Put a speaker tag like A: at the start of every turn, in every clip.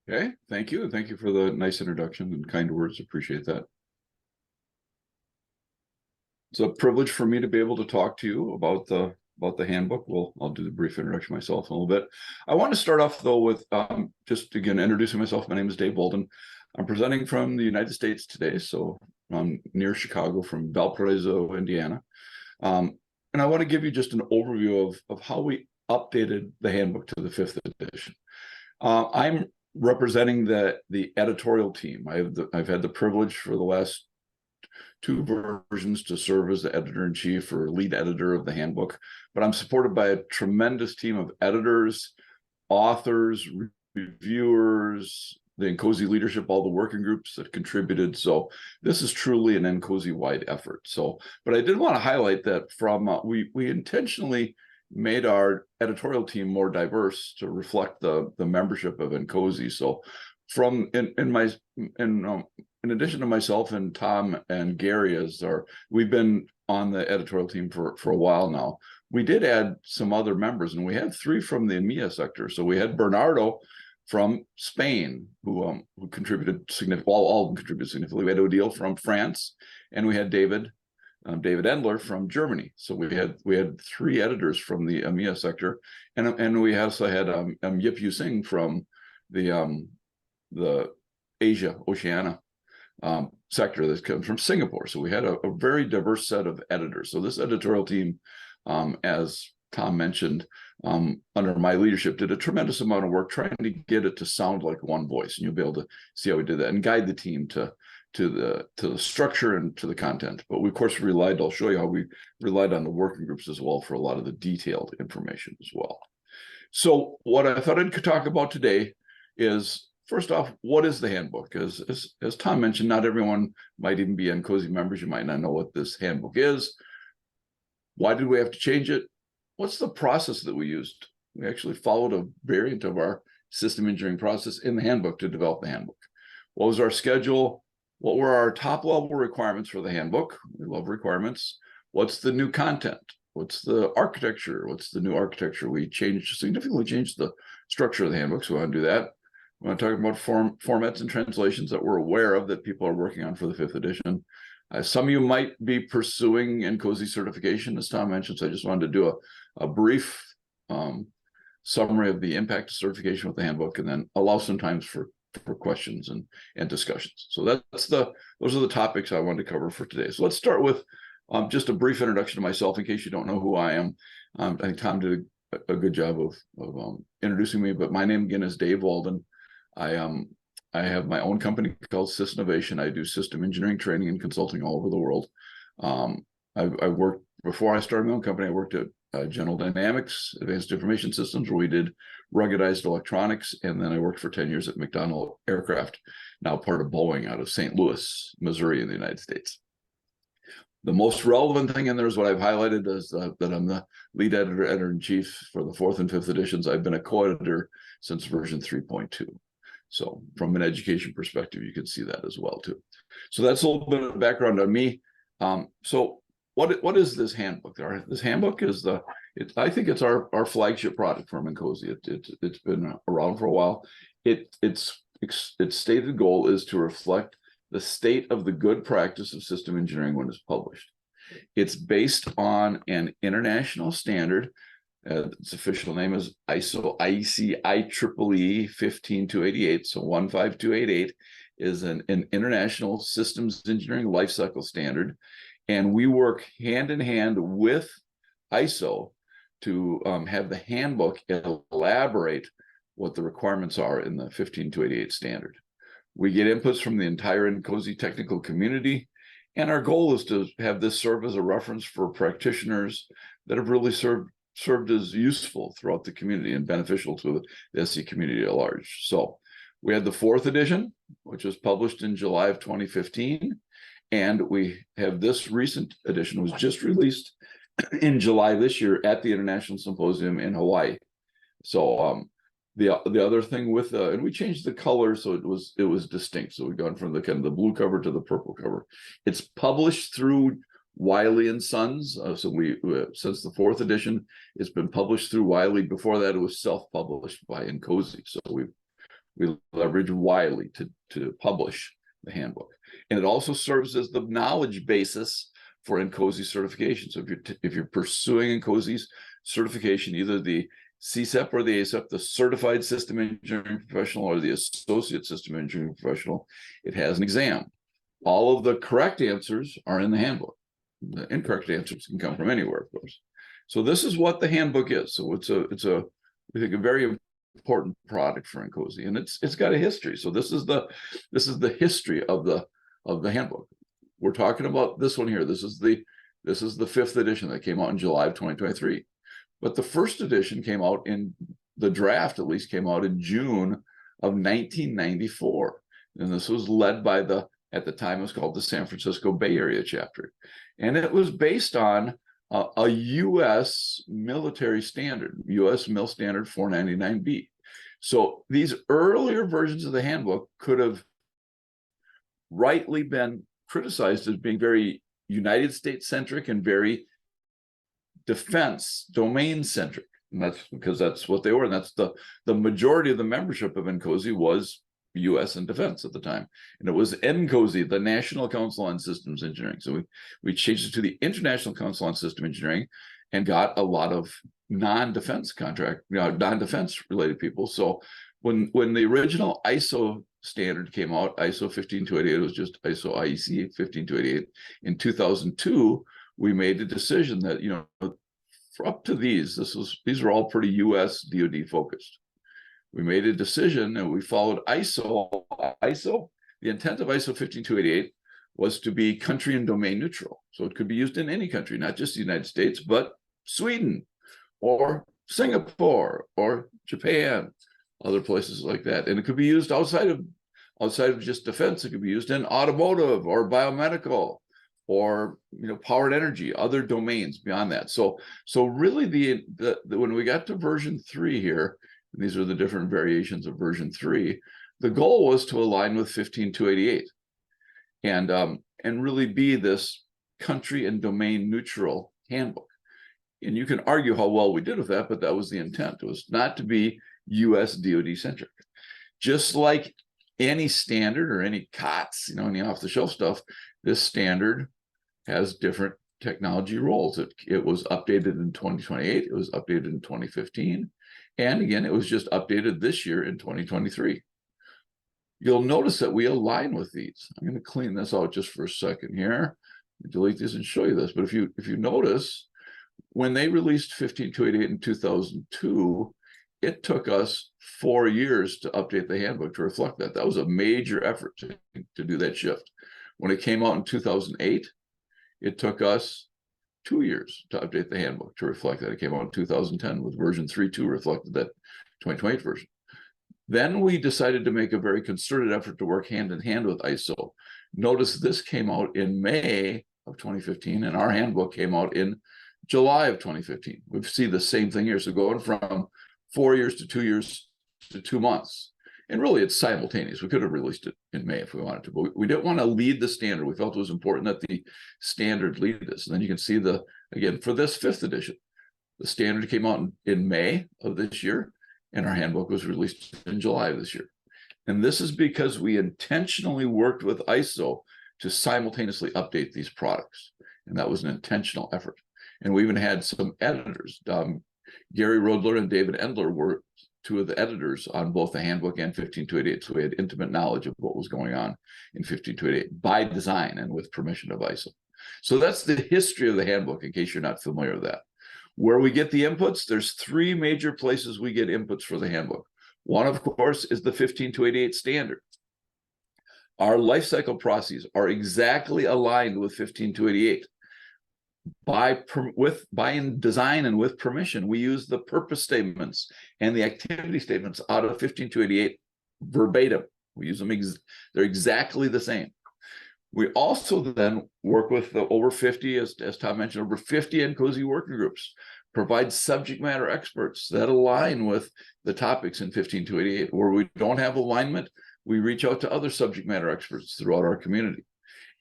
A: Okay, thank you. Thank you for the nice introduction and kind words. Appreciate that. It's a privilege for me to be able to talk to you about the handbook. I'll do the brief introduction myself in a little bit. I want to start off though with just again introducing myself. My name is Dave Walden. I'm presenting from the United States today, so I'm near Chicago, from Valparaiso, Indiana. And I want to give you just an overview of how we updated the handbook to the 5th edition. I'm representing the editorial team. I've had the privilege for the last 2 versions to serve as the editor-in-chief or lead editor of the handbook, but I'm supported by a tremendous team of editors, authors, reviewers, the INCOSE leadership, all the working groups that contributed. So this is truly an INCOSE-wide effort. But I did want to highlight that we intentionally made our editorial team more diverse to reflect the membership of INCOSE. So in addition to myself and Tom and Gary, we've been on the editorial team for a while now. We did add some other members, and we had 3 from the EMEA sector. So we had Bernardo from Spain, who contributed significantly. All of them contributed significantly. We had Odile from France, and we had David Endler from Germany. So we had 3 editors from the EMEA sector, and we also had Yip Yu Singh from the Asia Oceania sector that comes from Singapore. So we had a very diverse set of editors. So this editorial team, as Tom mentioned, under my leadership, did a tremendous amount of work trying to get it to sound like one voice. And you'll be able to see how we did that and guide the team to the structure and to the content. But we, of course, I'll show you how we relied on the working groups as well for a lot of the detailed information as well. So what I thought I'd talk about today is, first off, what is the handbook? As Tom mentioned, not everyone might even be INCOSE members. You might not know what this handbook is. Why did we have to change it? What's the process that we used? We actually followed a variant of our system engineering process in the handbook to develop the handbook. What was our schedule? What were our top level requirements for the handbook? We love requirements. What's the new content? What's the architecture? What's the new architecture? We significantly changed the structure of the handbook, so we want to do that. We want to talk about formats and translations that we're aware of that people are working on for the 5th edition. Some of you might be pursuing INCOSE certification, as Tom mentioned, so I just wanted to do a brief summary of the impact of certification with the handbook, and then allow some time for questions and discussions. So those are the topics I wanted to cover for today. So let's start with just a brief introduction to myself in case you don't know who I am. I think Tom did a good job of introducing me, but my name again is Dave Walden. I have my own company called Sysnovation. I do system engineering training and consulting all over the world. I worked, before I started my own company, I worked at General Dynamics, Advanced Information Systems, where we did ruggedized electronics. And then I worked for 10 years at McDonnell Aircraft, now part of Boeing, out of St. Louis, Missouri in the United States. The most relevant thing in there is what I've highlighted is that I'm the lead editor-in-chief for the 4th and 5th editions. I've been a co-editor since version 3.2. So from an education perspective, you can see that as well too. So that's a little bit of background on me. So what is this handbook? This handbook is I think it's our flagship product from INCOSE. It's been around for a while. Its stated goal is to reflect the state of the good practice of system engineering when it's published. It's based on an international standard. Its official name is IEC IEEE 15288. So 15288 is an international systems engineering lifecycle standard. And we work hand in hand with ISO to have the handbook elaborate what the requirements are in the 15288 standard. We get inputs from the entire INCOSE technical community, and our goal is to have this serve as a reference for practitioners that have really served as useful throughout the community and beneficial to the SE community at large. So we had the 4th edition, which was published in July of 2015, and we have this recent edition, was just released in July this year at the International Symposium in Hawaii. So the other thing with and we changed the color so it was distinct. So we've gone from the kind of the blue cover to the purple cover. It's published through Wiley and Sons. So since the 4th edition, it's been published through Wiley. Before that, it was self-published by INCOSE. So We leverage Wiley to publish the handbook. And it also serves as the knowledge basis for INCOSE certification. So if you're pursuing INCOSE's certification, either the CSEP or the ASEP, the Certified System Engineering Professional or the Associate System Engineering Professional, it has an exam. All of the correct answers are in the handbook. The incorrect answers can come from anywhere, of course. So this is what the handbook is. So it's a we think a very important product for INCOSE, and it's got a history. So this is the history of the handbook. We're talking about this one here. This is the fifth edition that came out in July of 2023. But the first edition came out in the draft, at least, came out in June of 1994. And this was led by at the time it was called the San Francisco Bay Area chapter. And it was based on a U.S. military standard, U.S. Mil Standard 499B. So these earlier versions of the handbook could have rightly been criticized as being very United States centric and very defense domain centric. And that's because that's what they were. And that's the majority of the membership of INCOSE was U.S. and defense at the time. And it was NCOSE, the National Council on Systems Engineering. So we changed it to the International Council on System Engineering and got a lot of non-defense non-defense related people. So when the original ISO standard came out, ISO 15288, was just ISO IEC 15288. In 2002, we made a decision that, for up to these were all pretty U.S. DoD focused. We made a decision and we followed ISO. The intent of ISO 15288 was to be country and domain neutral. So it could be used in any country, not just the United States, but Sweden or Singapore or Japan, other places like that. And it could be used outside of just defense. It could be used in automotive or biomedical or powered energy, other domains beyond that. So really when we got to version 3 here, and these are the different variations of version 3, the goal was to align with 15288 and really be this country and domain neutral handbook. And you can argue how well we did with that, but that was the intent. It was not to be US DoD centric. Just like any standard or any COTS, any off-the-shelf stuff, this standard has different technology roles. It was updated in 2028. It was updated in 2015. And again, it was just updated this year in 2023. You'll notice that we align with these. I'm going to clean this out just for a second here. Delete this and show you this. But if you notice, when they released 15288 in 2002, it took us 4 years to update the handbook to reflect that. That was a major effort to do that shift. When it came out in 2008, it took us 2 years to update the handbook to reflect that. It came out in 2010 with version 3.2 reflected that 2028 version. Then we decided to make a very concerted effort to work hand in hand with ISO. Notice this came out in May of 2015, and our handbook came out in July of 2015. We see the same thing here. So going from 4 years to 2 years to 2 months. And really, it's simultaneous. We could have released it in May if we wanted to, but we didn't want to lead the standard. We felt it was important that the standard lead this. And then you can see again, for this 5th edition, the standard came out in May of this year, and our handbook was released in July of this year. And this is because we intentionally worked with ISO to simultaneously update these products. And that was an intentional effort. And we even had some editors. Gary Rodler and David Endler were 2 of the editors on both the handbook and 15288. So we had intimate knowledge of what was going on in 15288 by design and with permission of ISO. So that's the history of the handbook, in case you're not familiar with that. Where we get the inputs, there's 3 major places we get inputs for the handbook. One, of course, is the 15288 standard. Our lifecycle processes are exactly aligned with 15288. By design and with permission, we use the purpose statements and the activity statements out of 15288 verbatim. We use them, they're exactly the same. We also then work with the over 50, as Tom mentioned, over 50 INCOSE working groups, provide subject matter experts that align with the topics in 15288. Where we don't have alignment, we reach out to other subject matter experts throughout our community.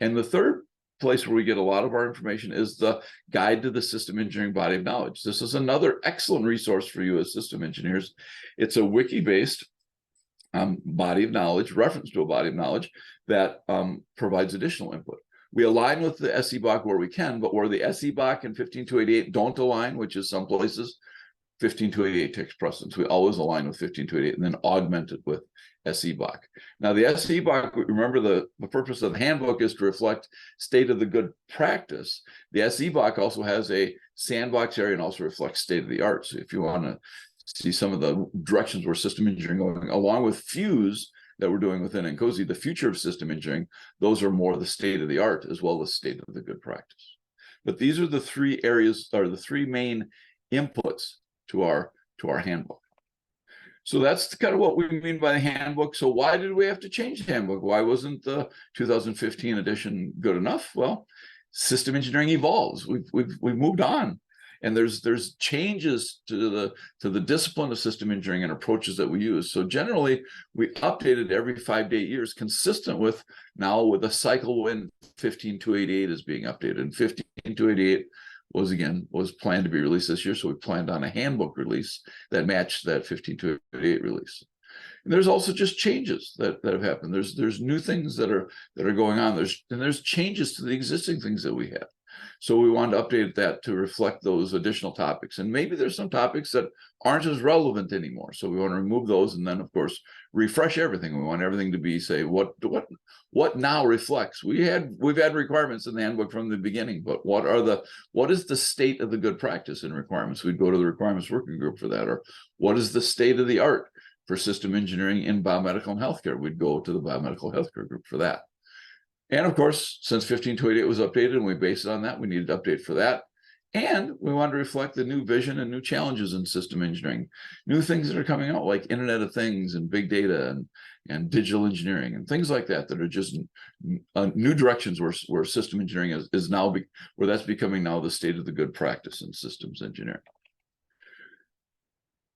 A: And the third place where we get a lot of our information is the Guide to the System Engineering Body of Knowledge. This is another excellent resource for you as system engineers. It's a wiki-based body of knowledge, reference to a body of knowledge that provides additional input. We align with the SE BOK where we can, but where the SE BOK and 15288 don't align, which is some places, 15288 takes precedence. We always align with 15288 and then augment it with SE BOK. Now, the SE BOK, remember the purpose of the handbook is to reflect state of the good practice. The SE BOK also has a sandbox area and also reflects state of the art. So if you want to see some of the directions where system engineering going, along with Fuse that we're doing within INCOSE, the future of system engineering, those are more the state of the art as well as state of the good practice. But these are the three areas, or the three main inputs to our handbook. So that's kind of what we mean by the handbook. So why did we have to change the handbook? Why wasn't the 2015 edition good enough? Well, system engineering evolves. We've moved on, and there's changes to the discipline of system engineering and approaches that we use. So generally, we update it every 5 to 8 years, consistent with now with a cycle when 15288 is being updated. And 15288 was planned to be released this year, so we planned on a handbook release that matched that 15288 release. And there's also just changes that have happened. There's new things that are going on. There's changes to the existing things that we have. So we wanted to update that to reflect those additional topics. And maybe there's some topics that aren't as relevant anymore. So we want to remove those and then, of course, refresh everything. We want everything to be, say, what now reflects. We've had requirements in the handbook from the beginning, but what is the state of the good practice in requirements? We'd go to the requirements working group for that. Or what is the state of the art for system engineering in biomedical and healthcare? We'd go to the biomedical healthcare group for that. And of course, since 15288 was updated and we based it on that, we needed to update for that. And we wanted to reflect the new vision and new challenges in system engineering, new things that are coming out like Internet of Things and big data and digital engineering and things like that are just new directions where system engineering is now, where that's becoming now the state of the good practice in systems engineering.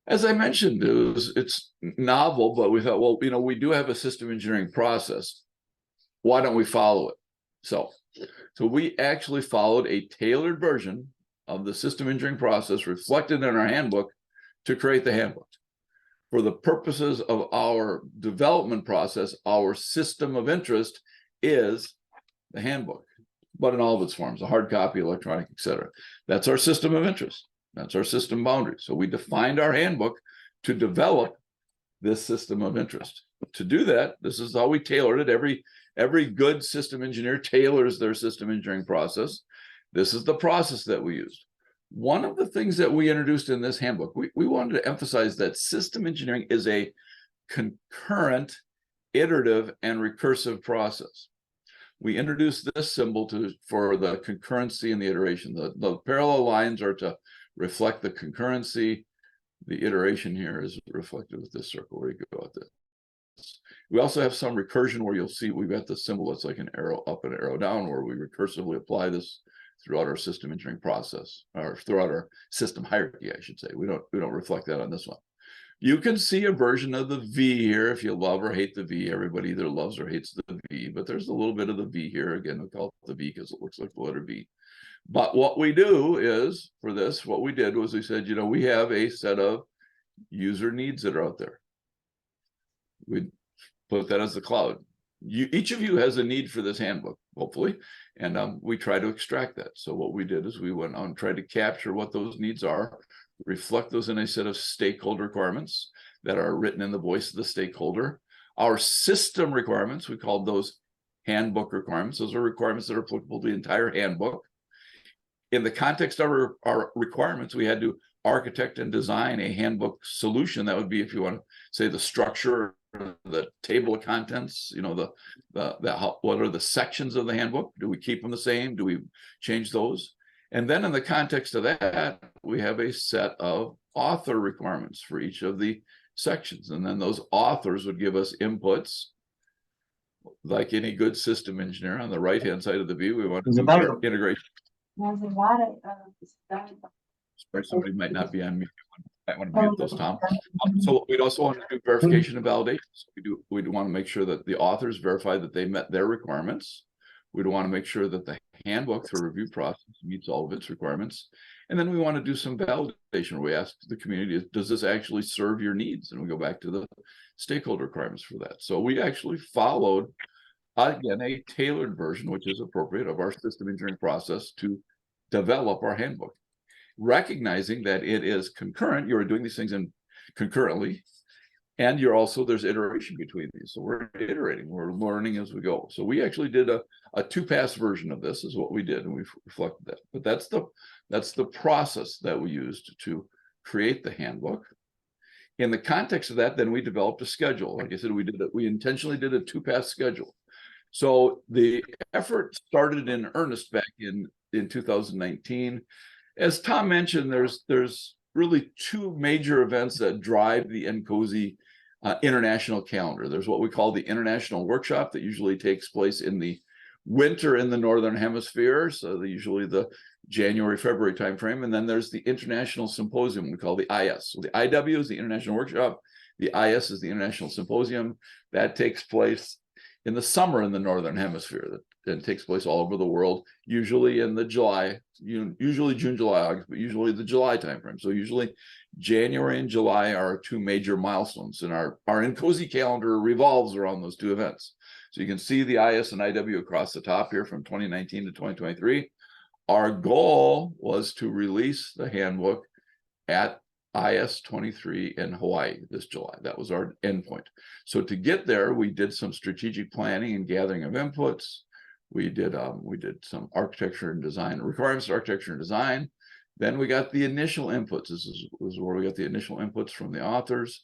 A: As I mentioned, it's novel, but we thought, well, we do have a system engineering process. Why don't we follow it? So we actually followed a tailored version of the system engineering process reflected in our handbook to create the handbook. For the purposes of our development process, our system of interest is the handbook, but in all of its forms, a hard copy, electronic, etc. That's our system of interest. That's our system boundary. So we defined our handbook to develop this system of interest. To do that, this is how we tailored it. Every good system engineer tailors their system engineering process. This is the process that we used. One of the things that we introduced in this handbook, we wanted to emphasize that system engineering is a concurrent, iterative, and recursive process. We introduced this symbol for the concurrency and the iteration. The parallel lines are to reflect the concurrency. The iteration here is reflected with this circle. Where you go with this. We also have some recursion where you'll see we've got the symbol that's like an arrow up and arrow down, where we recursively apply this throughout our system engineering process, or throughout our system hierarchy, I should say. We don't reflect that on this one. You can see a version of the V here if you love or hate the V. Everybody either loves or hates the V, but there's a little bit of the V here. Again, we call it the V because it looks like the letter V. But what we do is, for this, what we did was we said, we have a set of user needs that are out there. We put that as the cloud. Each of you has a need for this handbook, hopefully, and we try to extract that. So what we did is we went on and tried to capture what those needs are, reflect those in a set of stakeholder requirements that are written in the voice of the stakeholder. Our system requirements, we called those handbook requirements. Those are requirements that are applicable to the entire handbook. In the context of our requirements, we had to architect and design a handbook solution. That would be, if you want to say, the structure, the table of contents, what are the sections of the handbook? Do we keep them the same? Do we change those? And then in the context of that, we have a set of author requirements for each of the sections. And then those authors would give us inputs. Like any good system engineer, on the right-hand side of the view, we want to do integration.
B: There's a lot of
A: Sorry, somebody might not be on mute. I want to mute those, Tom. So we'd also want to do verification and validation. So we'd want to make sure that the authors verify that they met their requirements. We'd want to make sure that the handbook through review process meets all of its requirements. And then we want to do some validation where we ask the community, does this actually serve your needs? And we go back to the stakeholder requirements for that. So we actually followed, again, a tailored version, which is appropriate, of our system engineering process to develop our handbook, recognizing that it is concurrent. You're doing these things in concurrently, and you're also, there's iteration between these. So we're iterating, we're learning as we go. So we actually did a two-pass version of this is what we did, and we've reflected that. But that's the process that we used to create the handbook. In the context of that, then we developed a schedule. Like I said, we intentionally did a two-pass schedule. So the effort started in earnest back in 2019. As Tom mentioned, there's really two major events that drive the INCOSE international calendar. There's what we call the International Workshop that usually takes place in the winter in the Northern Hemisphere, so usually the January, February timeframe. And then there's the International Symposium we call the IS. So the IW is the International Workshop. The IS is the International Symposium. That takes place in the summer in the Northern Hemisphere. That takes place all over the world, usually in the July, usually June, July, August, but usually the July timeframe. So usually January and July are two major milestones, and our INCOSE calendar revolves around those two events. So you can see the IS and IW across the top here from 2019 to 2023. Our goal was to release the handbook at IS 23 in Hawaii this July. That was our endpoint. So to get there, we did some strategic planning and gathering of inputs. We did some architecture and design, requirements of architecture and design. Then we got the initial inputs. This is where we got the initial inputs from the authors.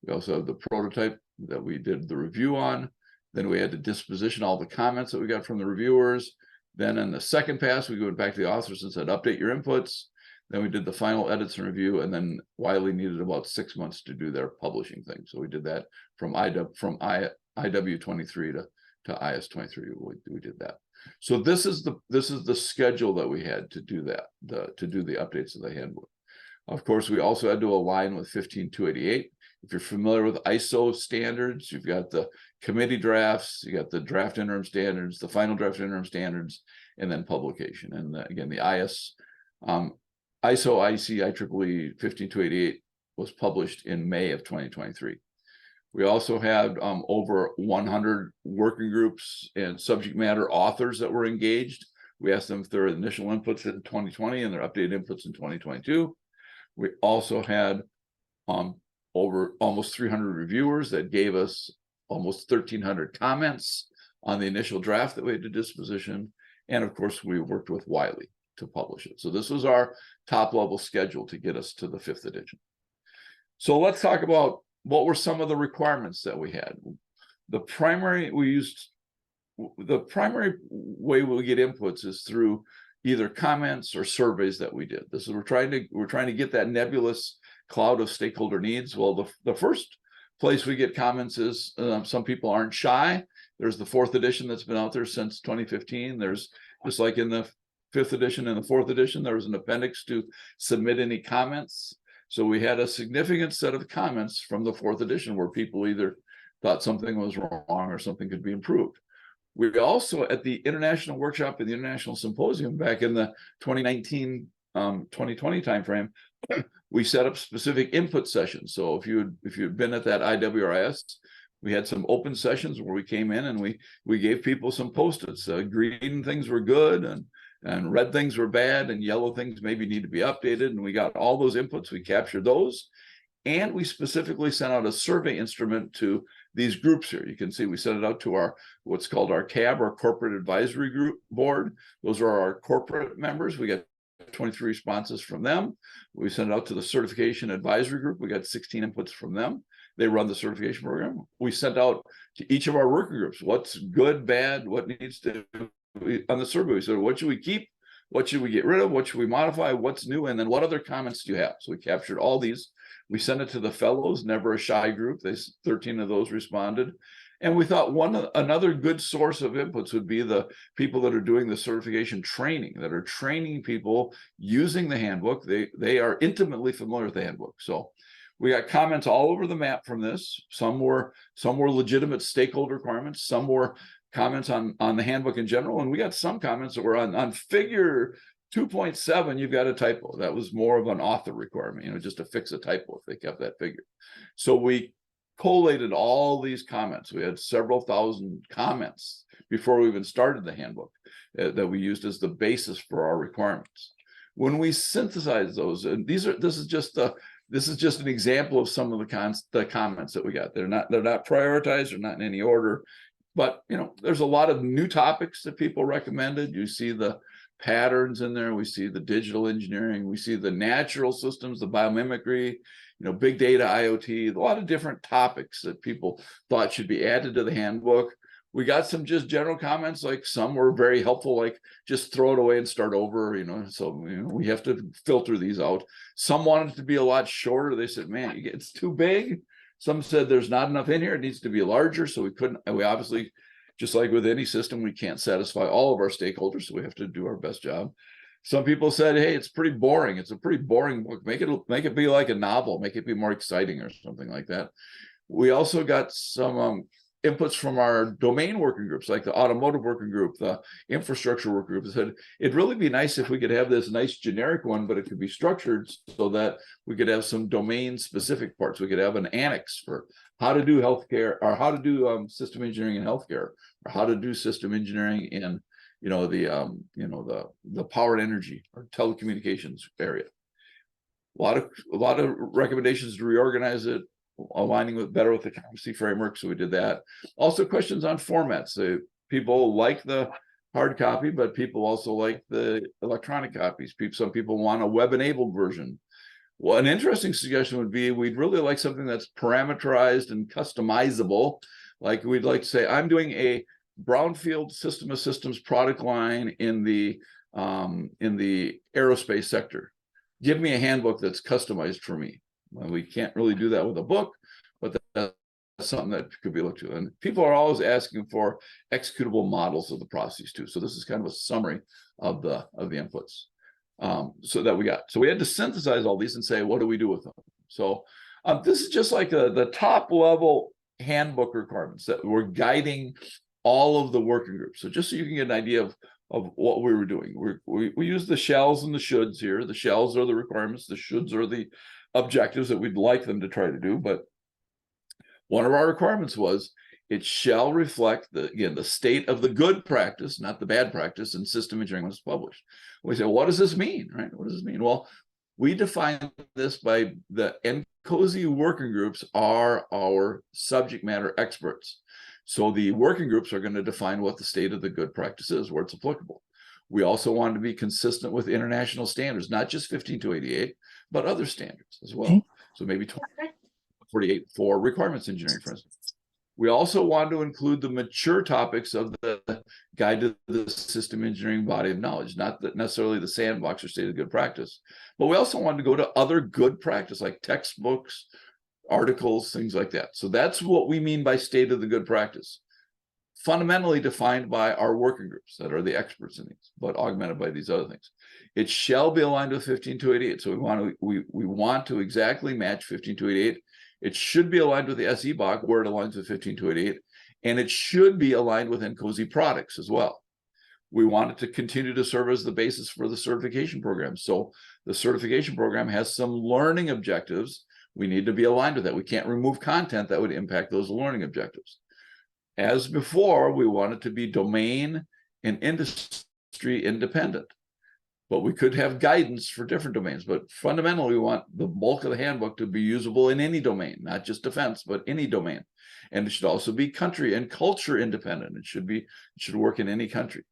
A: We also have the prototype that we did the review on. Then we had to disposition all the comments that we got from the reviewers. Then in the second pass, we went back to the authors and said, update your inputs. Then we did the final edits and review, and then Wiley needed about 6 months to do their publishing thing. So we did that from IW 23 to IS 23. We did that. So this is the schedule that we had to do that, to do the updates of the handbook. Of course, we also had to align with 15288. If you're familiar with ISO standards, you've got the committee drafts, you got the draft interim standards, the final draft interim standards, and then publication. And again, the IS, ISO IEEE 15288 was published in May of 2023. We also had over 100 working groups and subject matter authors that were engaged. We asked them if their initial inputs in 2020 and their updated inputs in 2022. We also had over almost 300 reviewers that gave us almost 1,300 comments on the initial draft that we had to disposition. And of course, we worked with Wiley to publish it. So this was our top level schedule to get us to the 5th edition. So let's talk about what were some of the requirements that we had. The primary way we get inputs is through either comments or surveys that we did. This is we're trying to get that nebulous cloud of stakeholder needs. Well, the first place we get comments is some people aren't shy. There's the 4th edition that's been out there since 2015. There's, just like in the 5th edition and the 4th edition, there was an appendix to submit any comments. So we had a significant set of comments from the 4th edition where people either thought something was wrong or something could be improved. We also, at the International Workshop and the International Symposium back in the 2019-2020 timeframe, we set up specific input sessions. So if you had been at that IWRIS, we had some open sessions where we came in and we gave people some post-its. Green things were good, and red things were bad, and yellow things maybe need to be updated. And we got all those inputs, we captured those. And we specifically sent out a survey instrument to these groups here. You can see we sent it out to our, what's called our CAB, our Corporate Advisory Group Board. Those are our corporate members. We got 23 responses from them. We sent it out to the Certification Advisory Group. We got 16 inputs from them. They run the certification program. We sent out to each of our working groups, what's good, bad, what needs to, on the survey, we said, what should we keep? What should we get rid of? What should we modify? What's new? And then what other comments do you have? So we captured all these. We sent it to the fellows, never a shy group. 13 of those responded. And we thought another good source of inputs would be the people that are doing the certification training, that are training people using the handbook. They are intimately familiar with the handbook. So we got comments all over the map from this. Some were legitimate stakeholder requirements. Some were comments on the handbook in general. And we got some comments that were on figure 2.7, you've got a typo. That was more of an author requirement, just to fix a typo if they kept that figure. So we collated all these comments. We had several thousand comments before we even started the handbook that we used as the basis for our requirements. When we synthesize those, and this is just an example of some of the comments that we got. They're not prioritized, they're not in any order, but there's a lot of new topics that people recommended. You see the patterns in there, we see the digital engineering, we see the natural systems, the biomimicry, big data, IoT, a lot of different topics that people thought should be added to the handbook. We got some just general comments, like some were very helpful, like just throw it away and start over, so we have to filter these out. Some wanted it to be a lot shorter. They said, man, it's too big. Some said there's not enough in here, it needs to be larger. So we obviously, just like with any system, we can't satisfy all of our stakeholders, so we have to do our best job. Some people said, hey, it's pretty boring. It's a pretty boring book. Make it be like a novel, make it be more exciting or something like that. We also got some inputs from our domain working groups, like the automotive working group, the infrastructure working group. They said it'd really be nice if we could have this nice generic one, but it could be structured so that we could have some domain specific parts. We could have an annex for how to do healthcare, or how to do system engineering in healthcare, or how to do system engineering in the power and energy or telecommunications area. A lot of recommendations to reorganize it, aligning better with the competency framework. So we did that. Also questions on formats. People like the hard copy, but people also like the electronic copies. Some people want a web-enabled version. Well, an interesting suggestion would be, we'd really like something that's parameterized and customizable. Like we'd like to say, I'm doing a brownfield system of systems product line in the aerospace sector. Give me a handbook that's customized for me. Well, we can't really do that with a book, but that's something that could be looked to. And people are always asking for executable models of the process too. So this is kind of a summary of the inputs that we got. So we had to synthesize all these and say, what do we do with them? So this is just like the top level handbook requirements that we're guiding all of the working groups. So just so you can get an idea of what we were doing, we use the shalls and the shoulds here. The shalls are the requirements, the shoulds are the objectives that we'd like them to try to do. But one of our requirements was it shall reflect the state of the good practice, not the bad practice, in system engineering when it's published. We say, what does this mean, right? What does this mean? Well, we define this by the INCOSE working groups are our subject matter experts. So the working groups are going to define what the state of the good practice is, where it's applicable. We also want to be consistent with international standards, not just 15288, but other standards as well. Okay. So maybe 2048 for requirements engineering, for instance. We also want to include the mature topics of the guide to the system engineering body of knowledge, not necessarily the sandbox or state of good practice, but we also want to go to other good practice like textbooks, articles, things like that. So that's what we mean by state of the good practice, fundamentally defined by our working groups that are the experts in these, but augmented by these other things. It shall be aligned with 15288. So we want to exactly match 15288. It should be aligned with the SE block where it aligns with 15288, and it should be aligned with INCOSE products as well. We want it to continue to serve as the basis for the certification program. So the certification program has some learning objectives. We need to be aligned with that. We can't remove content that would impact those learning objectives. As before, we want it to be domain and industry independent, but we could have guidance for different domains. But fundamentally, we want the bulk of the handbook to be usable in any domain, not just defense, but any domain. And it should also be country and culture independent. It should work in any country.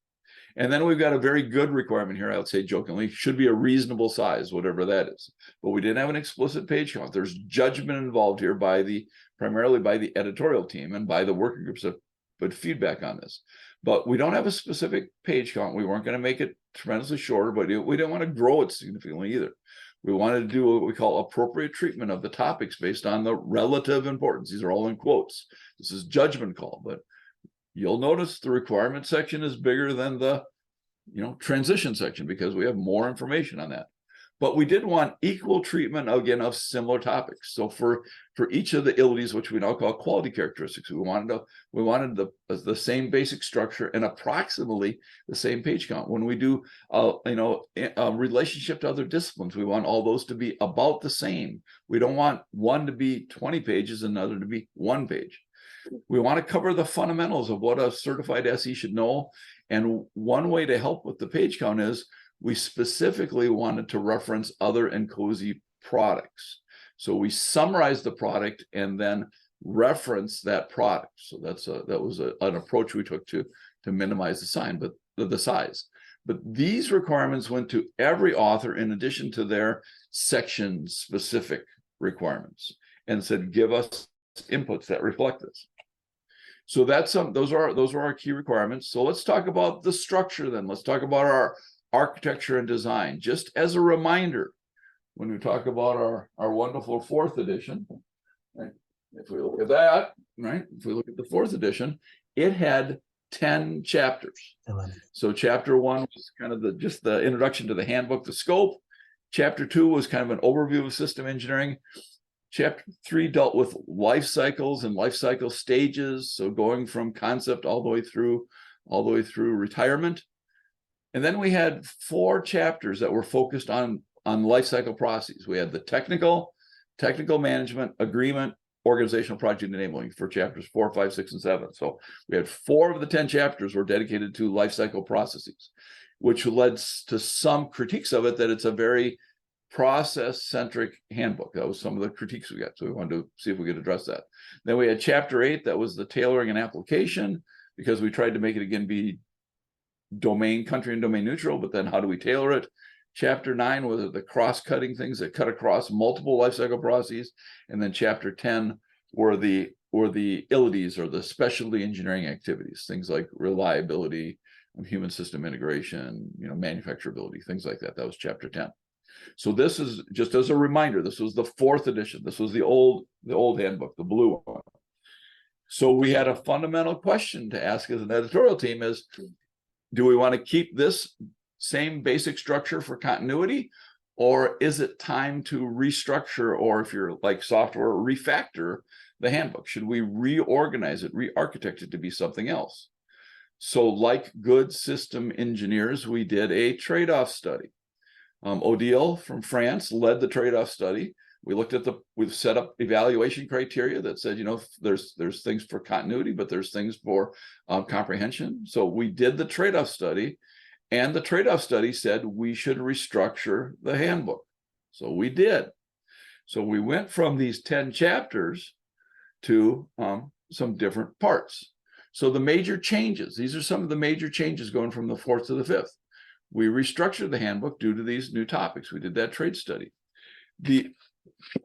A: And then we've got a very good requirement here, I would say jokingly, should be a reasonable size, whatever that is. But we didn't have an explicit page count. There's judgment involved here primarily by the editorial team and by the working groups that put feedback on this. But we don't have a specific page count. We weren't going to make it tremendously shorter, but we didn't want to grow it significantly either. We wanted to do what we call appropriate treatment of the topics based on the relative importance. These are all in quotes. This is judgment call, but you'll notice the requirement section is bigger than the transition section because we have more information on that. But we did want equal treatment, again, of similar topics. So for each of the ILDs, which we now call quality characteristics, we wanted the same basic structure and approximately the same page count. When we do a relationship to other disciplines, we want all those to be about the same. We don't want one to be 20 pages and another to be 1 page. We want to cover the fundamentals of what a certified SE should know. And one way to help with the page count is we specifically wanted to reference other INCOSE products. So we summarized the product and then reference that product. So that was an approach we took to minimize the size. But these requirements went to every author in addition to their section specific requirements, and said, give us inputs that reflect this. So those are our key requirements. So let's talk about the structure then. Let's talk about our architecture and design. Just as a reminder, when we talk about our wonderful 4th edition, right? If we look at that, right? If we look at the 4th edition, it had 10 chapters. So chapter 1 was kind of just the introduction to the handbook, the scope. Chapter 2 was kind of an overview of system engineering. Chapter 3 dealt with life cycles and life cycle stages, so going from concept all the way through retirement. And then we had 4 chapters that were focused on life cycle processes. We had the technical management, agreement, organizational, project enabling for chapters 4, 5, 6, and 7. So we had 4 of the 10 chapters were dedicated to life cycle processes, which led to some critiques of it, that it's a very process-centric handbook. That was some of the critiques we got. So we wanted to see if we could address that. Then we had chapter 8, that was the tailoring and application, because we tried to make it, again, be country and domain neutral, but then how do we tailor it? Chapter 9 was the cross-cutting things that cut across multiple lifecycle processes. And then chapter 10 were the ILDs, or the specialty engineering activities, things like reliability, human system integration, manufacturability, things like that. That was chapter 10. So this is just as a reminder, this was the 4th edition. This was the old handbook, the blue one. So we had a fundamental question to ask as an editorial team is, do we want to keep this same basic structure for continuity, or is it time to restructure, or if you're like software, refactor the handbook? Should we reorganize it, re-architect it to be something else? So like good system engineers, we did a trade-off study. Odile from France led the trade-off study. We've set up evaluation criteria that said, there's things for continuity, but there's things for comprehension. So we did the trade-off study, and the trade-off study said we should restructure the handbook. So we did. So we went from these 10 chapters to some different parts. So the major changes, these are some of the major changes going from the 4th to the 5th. We restructured the handbook due to these new topics. We did that trade study. The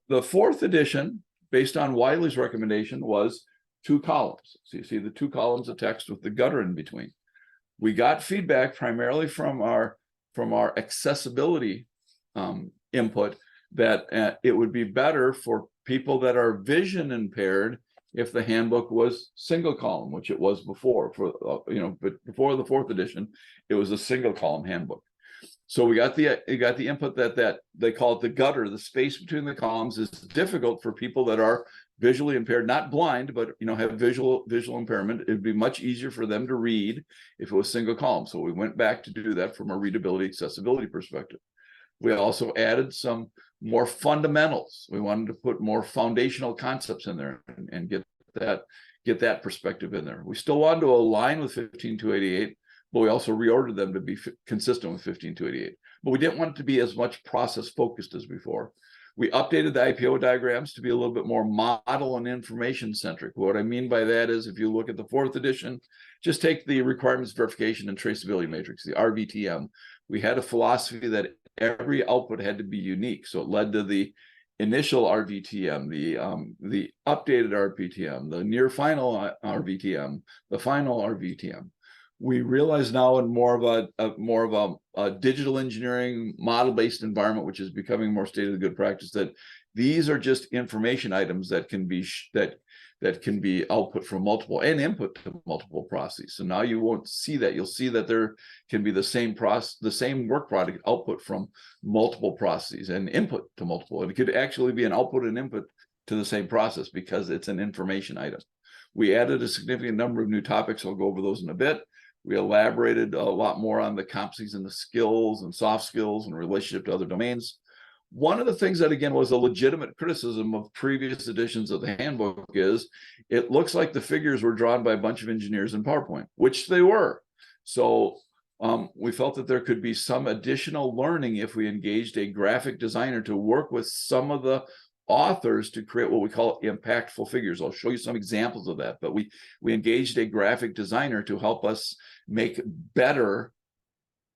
A: 4th edition, based on Wiley's recommendation, was 2 columns. So you see the 2 columns of text with the gutter in between. We got feedback primarily from our accessibility input that it would be better for people that are vision impaired if the handbook was single column, which it was before. But before the 4th edition, it was a single column handbook. So we got the input that they call it the gutter. The space between the columns is difficult for people that are visually impaired, not blind, but have visual impairment. It'd be much easier for them to read if it was single column. So we went back to do that from a readability, accessibility perspective. We also added some more fundamentals. We wanted to put more foundational concepts in there and get that perspective in there. We still wanted to align with 15288, but we also reordered them to be consistent with 15288. But we didn't want it to be as much process focused as before. We updated the IPO diagrams to be a little bit more model and information centric. What I mean by that is, if you look at the 4th edition, just take the requirements verification and traceability matrix, the RVTM. We had a philosophy that every output had to be unique. So it led to the initial RVTM, the updated RVTM, the near final RVTM, the final RVTM. We realize now in more of a digital engineering model-based environment, which is becoming more state of the good practice, that These are just information items that can be that can be output from multiple and input to multiple processes. So now you won't see that. You'll see that there can be the same work product output from multiple processes and input to multiple. And it could actually be an output and input to the same process because it's an information item. We added a significant number of new topics. I'll go over those in a bit. We elaborated a lot more on the competencies and the skills and soft skills and relationship to other domains. One of the things that, again, was a legitimate criticism of previous editions of the handbook is it looks like the figures were drawn by a bunch of engineers in PowerPoint, which they were. So we felt that there could be some additional learning if we engaged a graphic designer to work with some of the authors to create what we call impactful figures. I'll show you some examples of that, but we engaged a graphic designer to help us make better,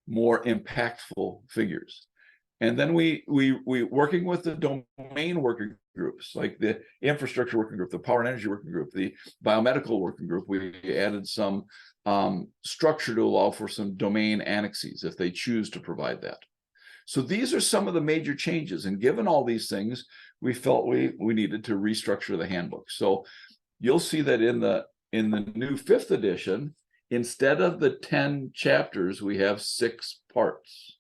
A: more impactful figures. And then we working with the domain working groups, like the infrastructure working group, the power and energy working group, the biomedical working group, we added some structure to allow for some domain annexes if they choose to provide that. So these are some of the major changes. And given all these things, we felt we needed to restructure the handbook. So you'll see that in the new 5th edition, instead of the 10 chapters, we have 6 parts.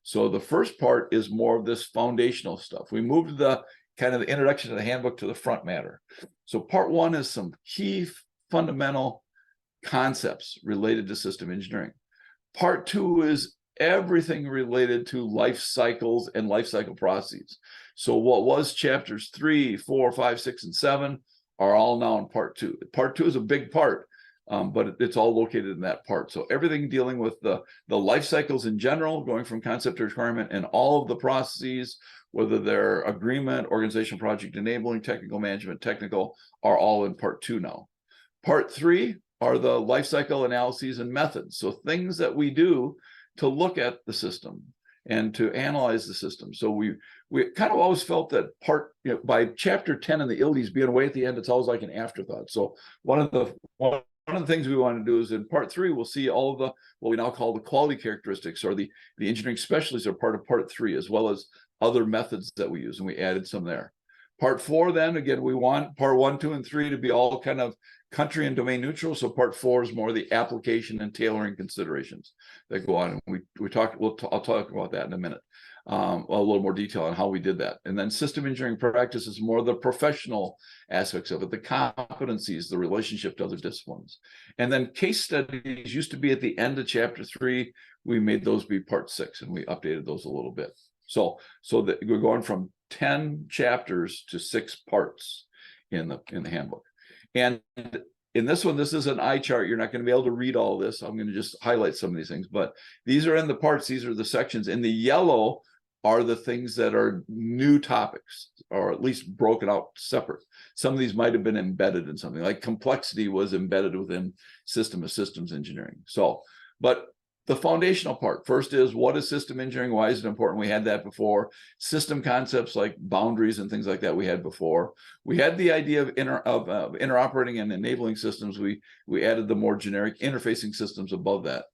A: So the first part is more of this foundational stuff. We moved the kind of the introduction to the handbook to the front matter. So part 1 is some key fundamental concepts related to system engineering. Part 2 is everything related to life cycles and life cycle processes. So what was chapters 3, 4, 5, 6, and 7 are all now in part 2. Part 2 is a big part. But it's all located in that part. So everything dealing with the life cycles in general, going from concept to requirement, and all of the processes, whether they're agreement, organizational project enabling, technical management, technical, are all in part 2 now. Part 3 are the life cycle analyses and methods. So things that we do to look at the system and to analyze the system. So we kind of always felt that by chapter 10 and the ILDs being away at the end, it's always like an afterthought. So one of the things we want to do is in part 3, we'll see all of the, what we now call the quality characteristics, or the engineering specialties are part of part 3, as well as other methods that we use, and we added some there. Part 4, then, again, we want part 1, 2, and 3 to be all kind of country and domain neutral. So part 4 is more the application and tailoring considerations that go on. And I'll talk about that in a minute. A little more detail on how we did that. And then system engineering practice is more the professional aspects of it, the competencies, the relationship to other disciplines. And then case studies used to be at the end of chapter 3. We made those be part 6, and we updated those a little bit. So that we're going from 10 chapters to 6 parts in the handbook. And in this one, this is an eye chart. You're not going to be able to read all this. I'm going to just highlight some of these things, but these are in the parts. These are the sections. In the yellow are the things that are new topics, or at least broken out separate. Some of these might have been embedded in something, like complexity was embedded within system of systems engineering. So, but the foundational part first is, what is system engineering? Why is it important? We had that before. System concepts like boundaries and things like that we had before. We had the idea of interoperating and enabling systems. We added the more generic interfacing systems above that.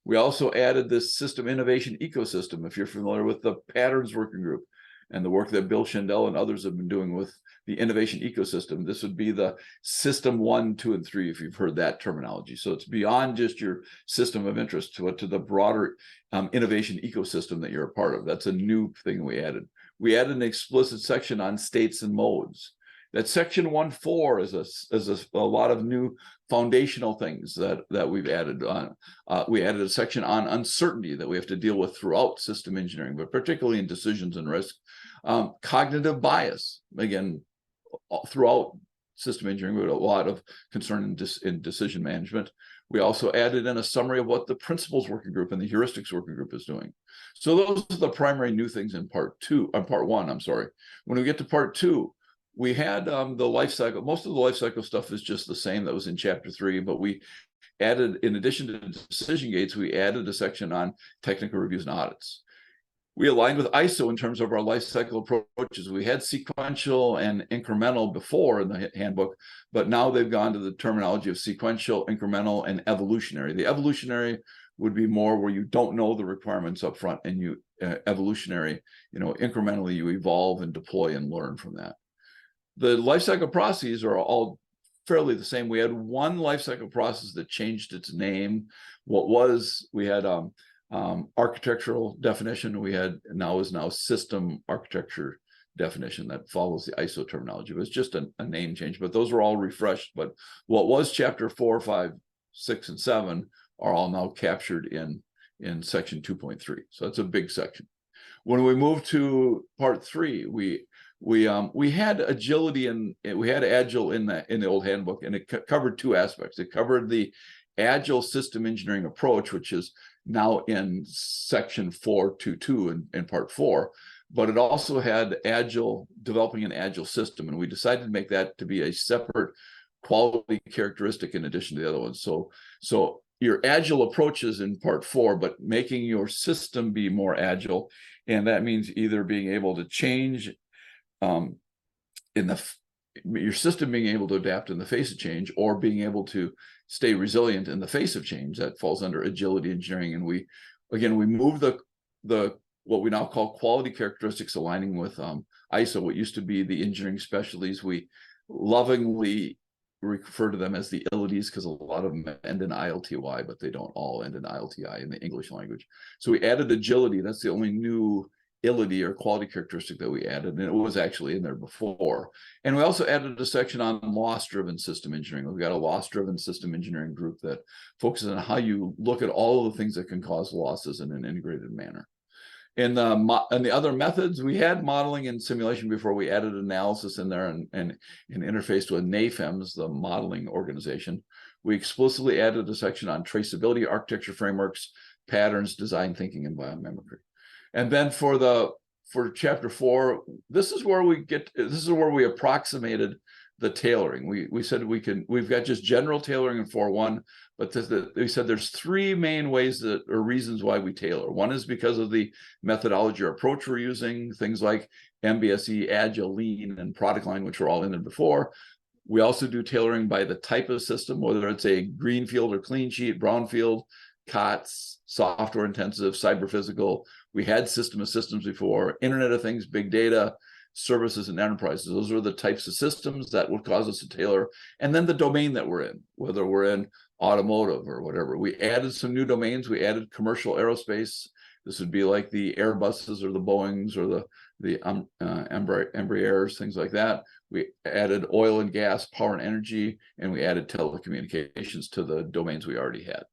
A: We also added this system innovation ecosystem, if you're familiar with the patterns working group and the work that Bill Schindel and others have been doing with the innovation ecosystem. This would be the system 1, 2, and 3, if you've heard that terminology. So it's beyond just your system of interest to the broader innovation ecosystem that you're a part of. That's a new thing we added. We added an explicit section on states and modes. That section 1.4 is a lot of new foundational things that we've added on. We added a section on uncertainty that we have to deal with throughout system engineering, but particularly in decisions and risk. Cognitive bias, again, throughout system engineering, we had a lot of concern in decision management. We also added in a summary of what the principles working group and the heuristics working group is doing. So those are the primary new things in part 1, I'm sorry. When we get to part 2, we had the life cycle. Most of the life cycle stuff is just the same that was in chapter 3, but we added, in addition to decision gates, we added a section on technical reviews and audits. We aligned with ISO in terms of our life cycle approaches. We had sequential and incremental before in the handbook, but now they've gone to the terminology of sequential, incremental, and evolutionary. The evolutionary would be more where you don't know the requirements up front, and you evolutionary, incrementally you evolve and deploy and learn from that. The lifecycle processes are all fairly the same. We had one lifecycle process that changed its name. We had architectural definition. We had now system architecture definition that follows the ISO terminology. It was just a name change, but those were all refreshed. But what was chapter 4, 5, 6, and 7 are all now captured in section 2.3. So that's a big section. When we moved to part 3, we had agility and we had agile in the old handbook, and it covered 2 aspects. It covered the agile system engineering approach, which is now in section 4.2.2 in part 4, but it also had developing an agile system, and we decided to make that to be a separate quality characteristic in addition to the other ones. So your agile approaches in part 4, but making your system be more agile, and that means either being able to change your system being able to adapt in the face of change, or being able to stay resilient in the face of change. That falls under agility engineering. And we moved the what we now call quality characteristics, aligning with ISO, what used to be the engineering specialties. We lovingly refer to them as the ILTIs because a lot of them end in ILTY, but they don't all end in ILTI in the English language. So we added agility. That's the only new ILTI or quality characteristic that we added, and it was actually in there before. And we also added a section on loss-driven system engineering. We've got a loss-driven system engineering group that focuses on how you look at all of the things that can cause losses in an integrated manner. And the other methods, we had modeling and simulation before. We added analysis in there and interfaced with NAFEMS, the modeling organization. We explicitly added a section on traceability, architecture frameworks, patterns, design thinking, and biomimicry. And then for chapter 4, this is where we approximated the tailoring. We said we've got just general tailoring in 4.1, but we said there's 3 main ways or reasons why we tailor. One is because of the methodology or approach we're using, things like MBSE, Agile, Lean, and product line, which were all in there before. We also do tailoring by the type of system, whether it's a greenfield or clean sheet, brownfield, COTS, software intensive, cyber physical. We had system of systems before, Internet of Things, big data, services, and enterprises. Those are the types of systems that would cause us to tailor. And then the domain that we're in, whether we're in automotive or whatever. We added some new domains. We added commercial aerospace. This would be like the Airbuses or the Boeings or the Embraers, things like that. We added oil and gas, power and energy, and we added telecommunications to the domains we already had.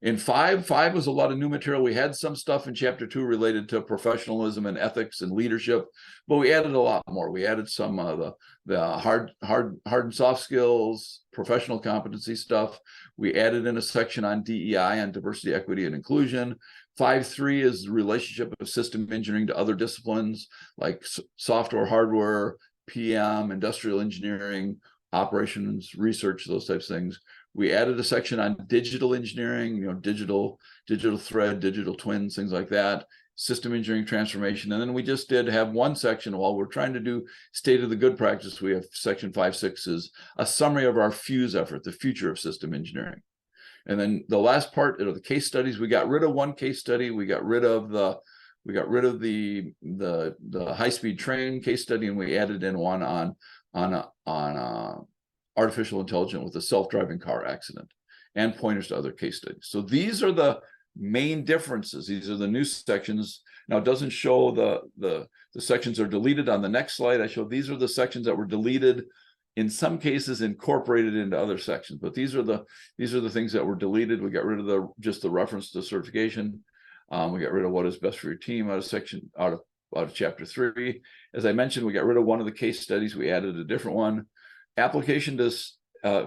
A: In 5 was a lot of new material. We had some stuff in chapter 2 related to professionalism and ethics and leadership, but we added a lot more. We added some of the hard and soft skills, professional competency stuff. We added in a section on DEI, on diversity, equity, and inclusion. 5.3 is the relationship of system engineering to other disciplines like software, hardware, PM, industrial engineering, operations, research, those types of things. We added a section on digital engineering, digital thread, digital twins, things like that, system engineering transformation. And then we just did have one section while we're trying to do state of the good practice. We have section 5.6 is a summary of our FUSE effort, the future of system engineering. And then the last part of the case studies, we got rid of one case study. We got rid of the high-speed train case study, and we added in one on artificial intelligence with a self-driving car accident, and pointers to other case studies. So these are the main differences. These are the new sections. Now it doesn't show the sections are deleted on the next slide. I show these are the sections that were deleted, in some cases incorporated into other sections, but these are the things that were deleted. We got rid of just the reference to certification. We got rid of what is best for your team out of chapter 3. As I mentioned, we got rid of one of the case studies. We added a different one. Application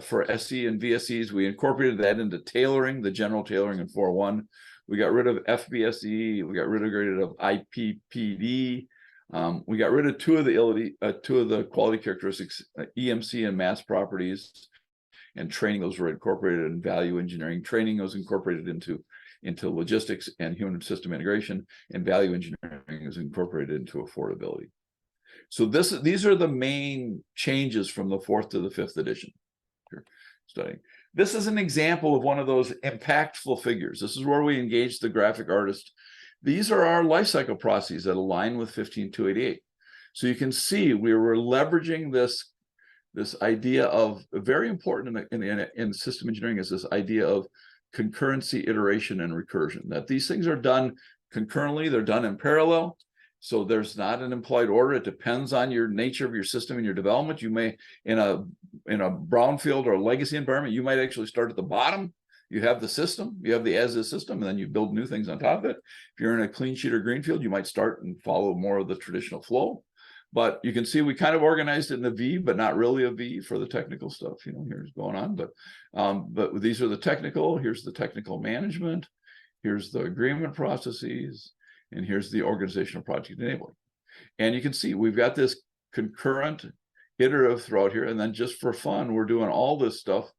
A: for SE and VSEs, we incorporated that into tailoring, the general tailoring in 4.1. We got rid of FBSE. We got rid of IPPD. We got rid of two of the quality characteristics, EMC and mass properties, and training. Those were incorporated in value engineering. Training was incorporated into logistics and human system integration, and value engineering is incorporated into affordability. So these are the main changes from the 4th to the 5th edition you're studying. This is an example of one of those impactful figures. This is where we engage the graphic artist. These are our lifecycle processes that align with 15288. So you can see we were leveraging this idea of, very important in system engineering, is this idea of concurrency, iteration, and recursion, that these things are done concurrently, they're done in parallel. So there's not an implied order. It depends on your nature of your system and your development. You may, in a brownfield or a legacy environment, you might actually start at the bottom. You have the system, you have the as-is system, and then you build new things on top of it. If you're in a clean sheet or greenfield, you might start and follow more of the traditional flow. But you can see we kind of organized it in the V, but not really a V for the technical stuff. Here's going on. But these are the technical. Here's the technical management. Here's the agreement processes. And here's the organizational project enabling. And you can see we've got this concurrent iterative throughout here. And then just for fun, we're doing all this stuff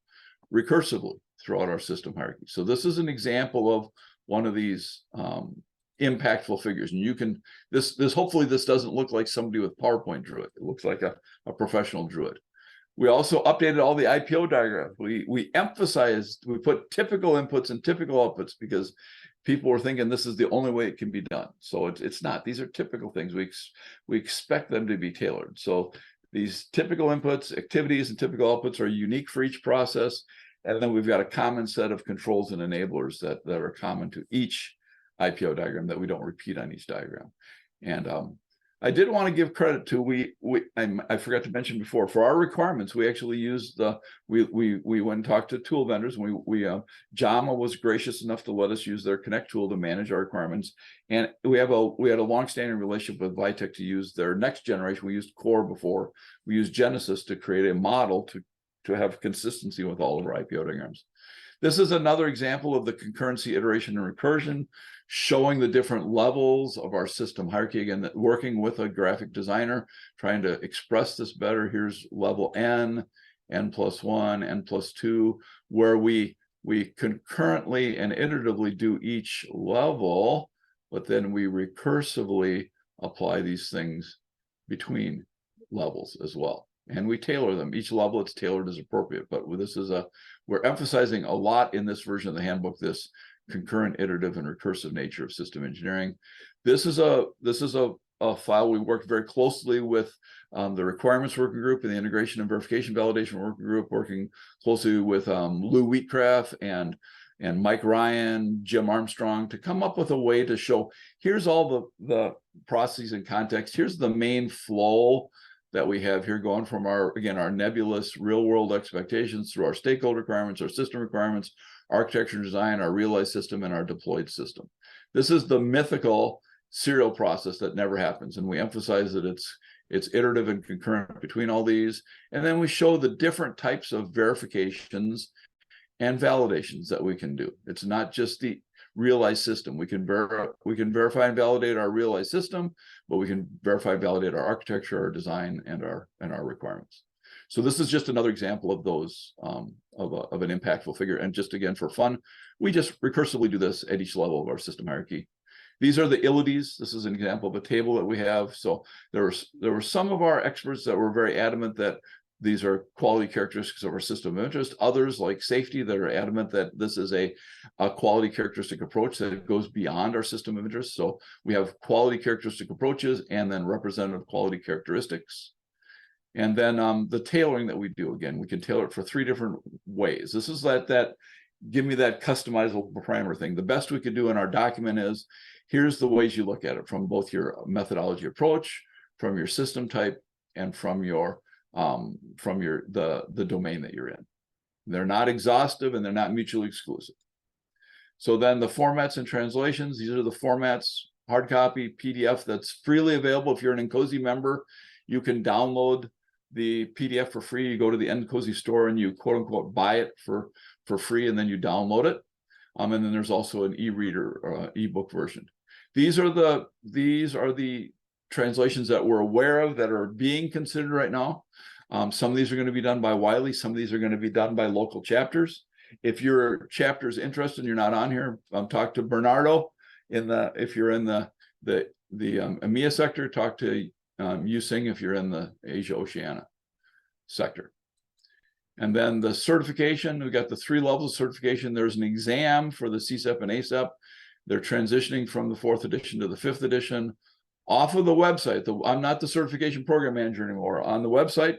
A: recursively throughout our system hierarchy. So this is an example of one of these impactful figures. And you can, hopefully this doesn't look like somebody with PowerPoint drew it. It looks like a professional drew it. We also updated all the IPO diagrams. We emphasized, we put typical inputs and typical outputs because people were thinking this is the only way it can be done. So it's not. These are typical things. We expect them to be tailored. So these typical inputs, activities, and typical outputs are unique for each process. And then we've got a common set of controls and enablers that are common to each IPO diagram that we don't repeat on each diagram. And I did want to give credit to, I forgot to mention before, for our requirements, we actually used we went and talked to tool vendors. JAMA was gracious enough to let us use their Connect tool to manage our requirements. And we had a long-standing relationship with Vitek to use their next generation. We used Core before. We used Genesis to create a model to have consistency with all of our IPO diagrams. This is another example of the concurrency, iteration, and recursion, showing the different levels of our system hierarchy. Again, working with a graphic designer, trying to express this better. Here's level N, N+1, N+2, where we concurrently and iteratively do each level, but then we recursively apply these things between levels as well. And we tailor them. Each level, it's tailored as appropriate. But we're emphasizing a lot in this version of the handbook, this concurrent, iterative, and recursive nature of system engineering. This is a file. We worked very closely with the requirements working group and the integration and verification validation working group, working closely with Lou Wheatcraft and Mike Ryan, Jim Armstrong, to come up with a way to show, here's all the processes and context. Here's the main flow that we have here, going from our nebulous real world expectations through our stakeholder requirements, our system requirements, architecture and design, our realized system, and our deployed system. This is the mythical serial process that never happens. And we emphasize that it's iterative and concurrent between all these. And then we show the different types of verifications and validations that we can do. It's not just the realized system. We can verify and validate our realized system, but we can verify and validate our architecture, our design, and our requirements. So this is just another example of those of an impactful figure. And just again for fun, we just recursively do this at each level of our system hierarchy. These are the ILIDs. This is an example of a table that we have. So there were some of our experts that were very adamant that these are quality characteristics of our system of interest. Others, like safety, that are adamant that this is a quality characteristic approach that goes beyond our system of interest. So we have quality characteristic approaches and then representative quality characteristics. And then the tailoring that we do, again, we can tailor it for 3 different ways. This is that give me that customizable parameter thing. The best we could do in our document is, here's the ways you look at it, from both your methodology approach, from your system type, and from the domain that you're in. They're not exhaustive and they're not mutually exclusive. So then the formats and translations, these are the formats: hard copy, PDF, that's freely available. If you're an INCOSE member, you can download the PDF for free. You go to the INCOSE store and you quote unquote buy it for free, and then you download it. And then there's also an e-reader ebook version. These are the translations that we're aware of that are being considered right now. Some of these are going to be done by Wiley. Some of these are going to be done by local chapters. If your chapter is interested and you're not on here, talk to Bernardo. If you're in the EMEA sector, talk to Yu Sing if you're in the Asia Oceania sector. And then the certification, we got the 3 levels of certification. There's an exam for the CSEP and ASEP. They're transitioning from the 4th edition to the 5th edition. Off of the website, I'm not the certification program manager anymore. On the website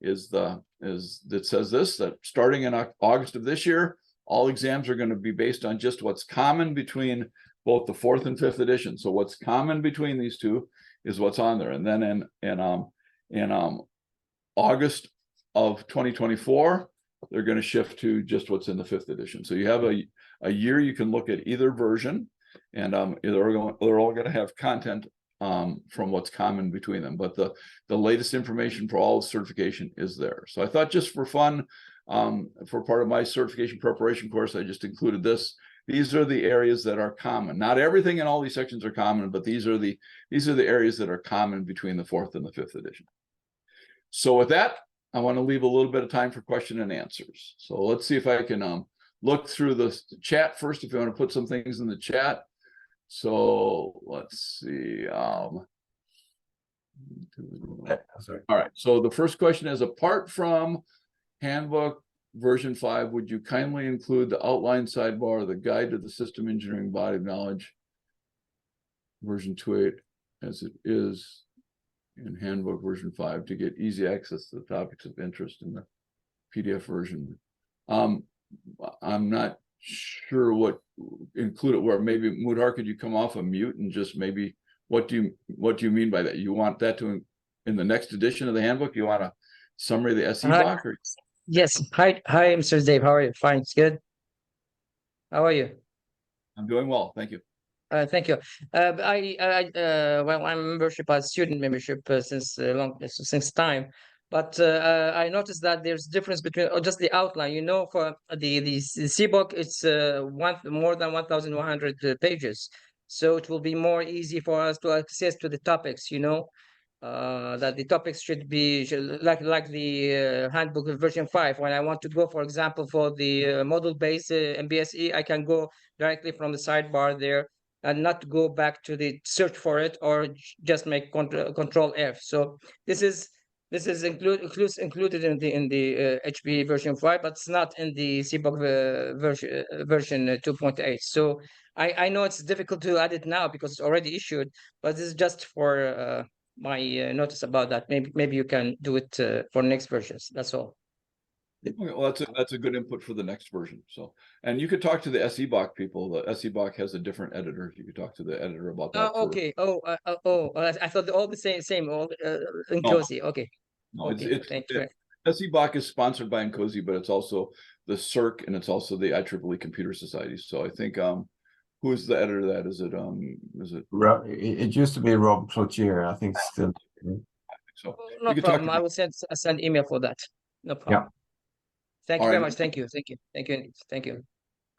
A: that says this, that starting in August of this year, all exams are going to be based on just what's common between both the 4th and 5th edition. So what's common between these two is what's on there. And then in August of 2024, they're going to shift to just what's in the 5th edition. So you have a year you can look at either version, and they're all going to have content from what's common between them. But the latest information for all certification is there. So I thought, just for fun, for part of my certification preparation course, I just included this. These are the areas that are common. Not everything in all these sections are common, but these are the areas that are common between the 4th and the 5th edition. So with that, I want to leave a little bit of time for question and answers. So let's see if I can look through the chat first, if you want to put some things in the chat. So let's see. All right. So the first question is, apart from Handbook version 5, would you kindly include the outline sidebar, the guide to the system engineering body of knowledge version 2.8 as it is in Handbook version 5 to get easy access to the topics of interest in the PDF version? I'm not sure what include it where. Maybe Mudhar, could you come off of mute and just maybe what do you mean by that? You want that to in the next edition of the handbook? You want a summary of the SE block? Or?
B: Yes. Hi, Mr. Dave. How are you? Fine. It's good. How are you?
A: I'm doing well, thank you.
B: Thank you. Well, I'm membership as student membership since time. But I noticed that there's difference between just the outline. For the CBOK, it's more than 1,100 pages, so it will be more easy for us to access to the topics. That the topics should be like the handbook version 5. When I want to go, for example, for the model-based MBSE, I can go directly from the sidebar there and not go back to the search for it or just make control F. So this is included in the HB version 5, but it's not in the CBOK version 2.8. So I know it's difficult to add it now because it's already issued, but this is just for my notice about that. Maybe you can do it for next versions. That's all.
A: Okay, well, that's a good input for the next version. So, and you could talk to the SEBOK people. The SEBOK has a different editor. You could talk to the editor about that.
B: Okay. I thought all the same. All INCOSE. Okay.
A: No,
B: okay.
A: SEBOK is sponsored by INCOSE, but it's also the CERC and it's also the IEEE Computer Society. So I think who's the editor of that? Is it
C: it used to be Rob Cloutier, I think still.
A: So
B: no problem. I will send email for that. No problem. Yeah. Thank you very much. Thank you.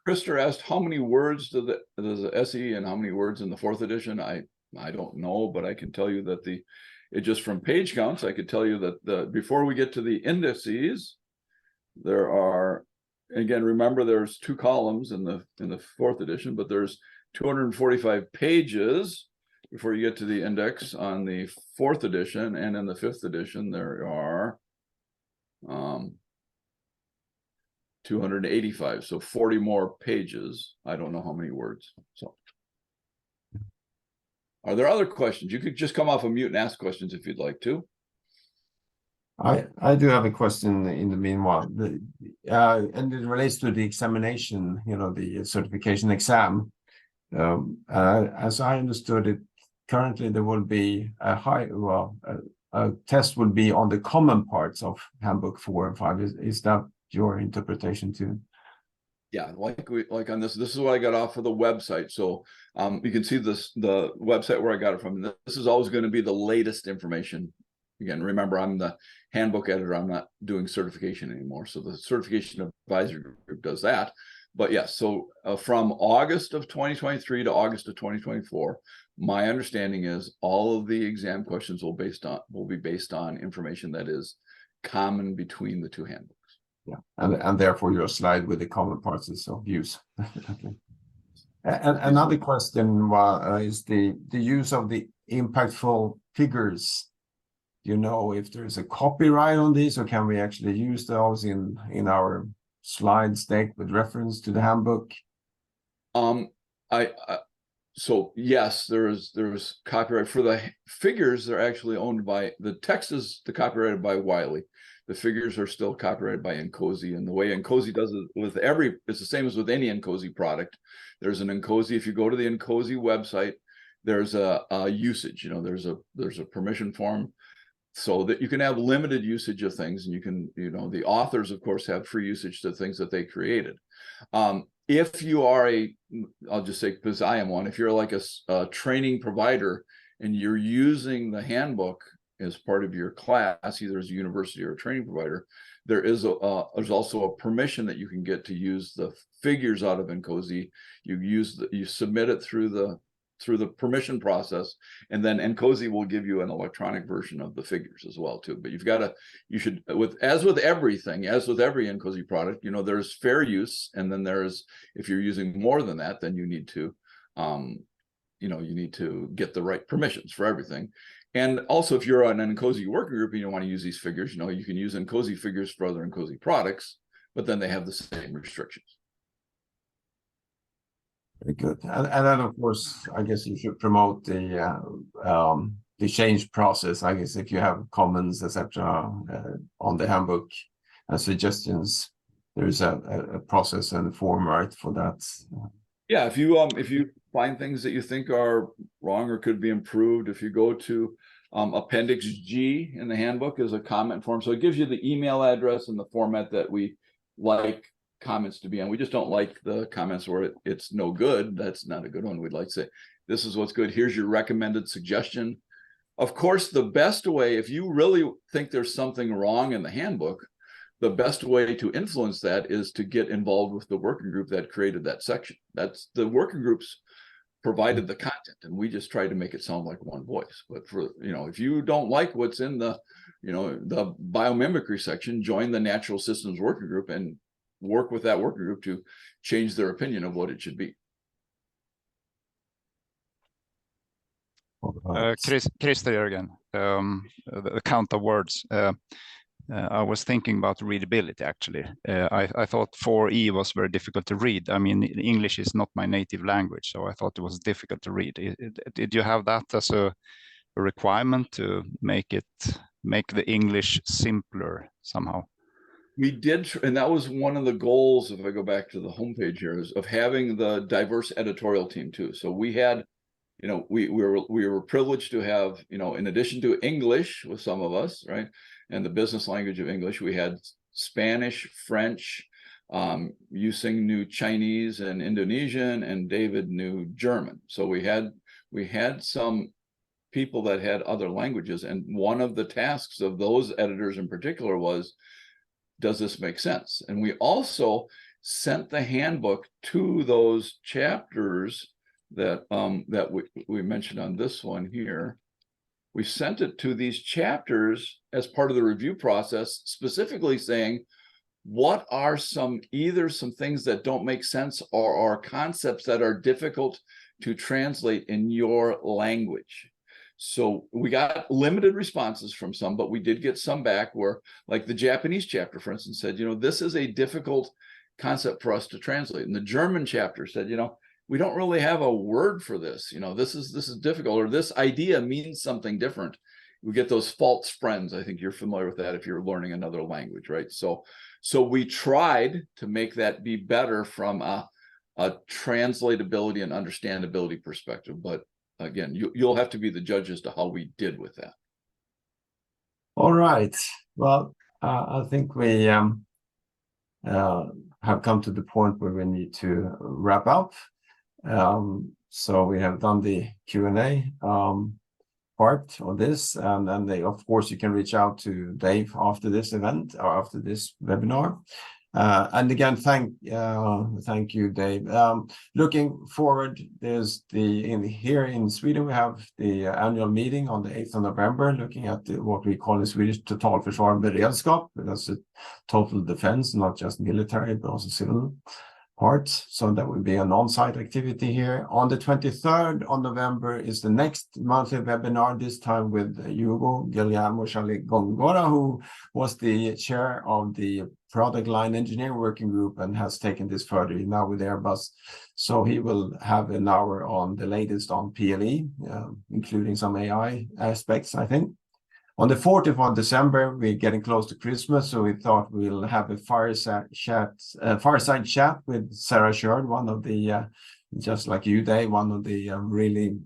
A: Krister asked how many words does the SE and how many words in the 4th edition. I don't know, but I can tell you that it just from page counts, I could tell you that before we get to the indices, there are, again, remember there's 2 columns in the 4th edition, but there's 245 pages before you get to the index on the 4th edition, and in the 5th edition there are 285, so 40 more pages. I don't know how many words. So are there other questions? You could just come off of mute and ask questions if you'd like to.
C: I do have a question in the meanwhile, and it relates to the examination, the certification exam. As I understood it, currently there will be a test would be on the common parts of Handbook 4 and 5. Is that your interpretation too?
A: Yeah, like on this is what I got off of the website. So you can see the website where I got it from. This is always going to be the latest information. Again, remember, I'm the handbook editor. I'm not doing certification anymore. So the certification advisory group does that. But yes, so from August of 2023 to August of 2024, my understanding is all of the exam questions will be based on information that is common between the 2 handbooks.
C: Yeah, and therefore your slide with the common parts is of use. Okay. And another question is the use of the impactful figures Do you know if there's a copyright on these, or can we actually use those in our slides deck with reference to the handbook?
A: So yes, there's copyright for the figures. They're actually owned by, the text is copyrighted by Wiley. The figures are still copyrighted by INCOSE, and the way INCOSE does it with it's the same as with any INCOSE product. There's an INCOSE. If you go to the INCOSE website, there's a usage. You know, there's a permission form, so that you can have limited usage of things, and you can, you know, the authors, of course, have free usage to things that they created. If you are I'll just say, because I am one, if you're like a training provider and you're using the handbook as part of your class, either as a university or a training provider, there's also a permission that you can get to use the figures out of INCOSE. You submit it through the permission process, and then INCOSE will give you an electronic version of the figures as well too. But as with everything, as with every INCOSE product, you know, there's fair use, and then if you're using more than that, then you need to get the right permissions for everything. And also, if you're an INCOSE working group and you don't want to use these figures, you know, you can use INCOSE figures for other INCOSE products, but then they have the same restrictions.
C: Very good. And then, of course, I guess you should promote the change process. I guess if you have comments, etc., on the handbook and suggestions, there's a process and a form, right, for that.
A: Yeah, if you find things that you think are wrong or could be improved, if you go to Appendix G in the handbook is a comment form. So it gives you the email address and the format that we like comments to be on. We just don't like the comments where it's no good. That's not a good one. We'd like to say, this is what's good. Here's your recommended suggestion. Of course, the best way, if you really think there's something wrong in the handbook, the best way to influence that is to get involved with the working group that created that section. That's the working groups provided the content, and we just try to make it sound like one voice. But for, you know, if you don't like what's in the biomimicry section, join the natural systems working group and work with that working group to change their opinion of what it should be.
D: Christer here again. The count of words. I was thinking about readability, actually. I thought 4E was very difficult to read. I mean, English is not my native language, so I thought it was difficult to read. Did you have that as a requirement to make the English simpler somehow?
A: We did, and that was one of the goals, if I go back to the homepage here, is of having the diverse editorial team too. So we had, you know, we were privileged to have, you know, in addition to English with some of us, right, and the business language of English, we had Spanish, French, Yusing knew Chinese and Indonesian, and David knew German. So we had some people that had other languages, and one of the tasks of those editors in particular was, does this make sense? And we also sent the handbook to those chapters that we mentioned on this one here. We sent it to these chapters as part of the review process, specifically saying, what are either some things that don't make sense or are concepts that are difficult to translate in your language? So we got limited responses from some, but we did get some back where, like the Japanese chapter, for instance, said, you know, this is a difficult concept for us to translate. And the German chapter said, you know, we don't really have a word for this. You know, this is difficult, or this idea means something different. We get those false friends. I think you're familiar with that if you're learning another language, right? So we tried to make that be better from a translatability and understandability perspective. But again, you'll have to be the judge as to how we did with that.
C: All right. Well, I think we have come to the point where we need to wrap up. So we have done the Q&A part of this, and then of course you can reach out to Dave after this event or after this webinar. And again, thank you, Dave. Looking forward, there's here in Sweden we have the annual meeting on the 8th of November, looking at what we call in Swedish totalförsvar beredskap. That's a total defense, not just military but also civil. parts. So that will be an on-site activity here. On the 23rd of November is the next monthly webinar, this time with Hugo Guillermo Gongora, who was the chair of the product line engineering working group and has taken this further now with Airbus. So he will have an hour on the latest on PLE, including some AI aspects, I think. On the 14th of December, we're getting close to Christmas, so we thought we'll have a fireside chat with Sarah Sherd, one of the, just like you, Dave, one of the really,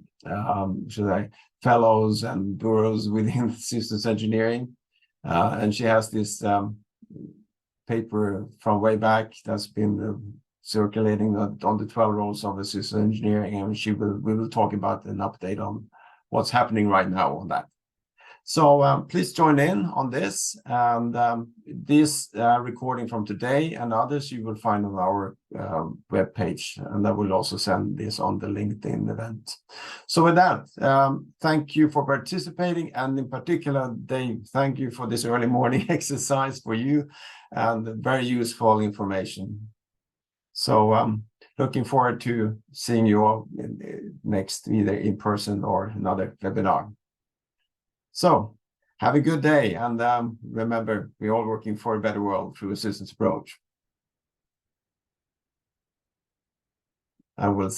C: fellows and gurus within systems engineering. And she has this paper from way back that's been circulating on the 12 roles of systems engineering, and we will talk about an update on what's happening right now on that. So please join in on this, and this recording from today and others you will find on our webpage, and I will also send this on the LinkedIn event. So with that, thank you for participating, and in particular, Dave, thank you for this early morning exercise for you, and very useful information. So looking forward to seeing you all next, either in person or another webinar. So have a good day, and remember, we're all working for a better world through a systems approach. I will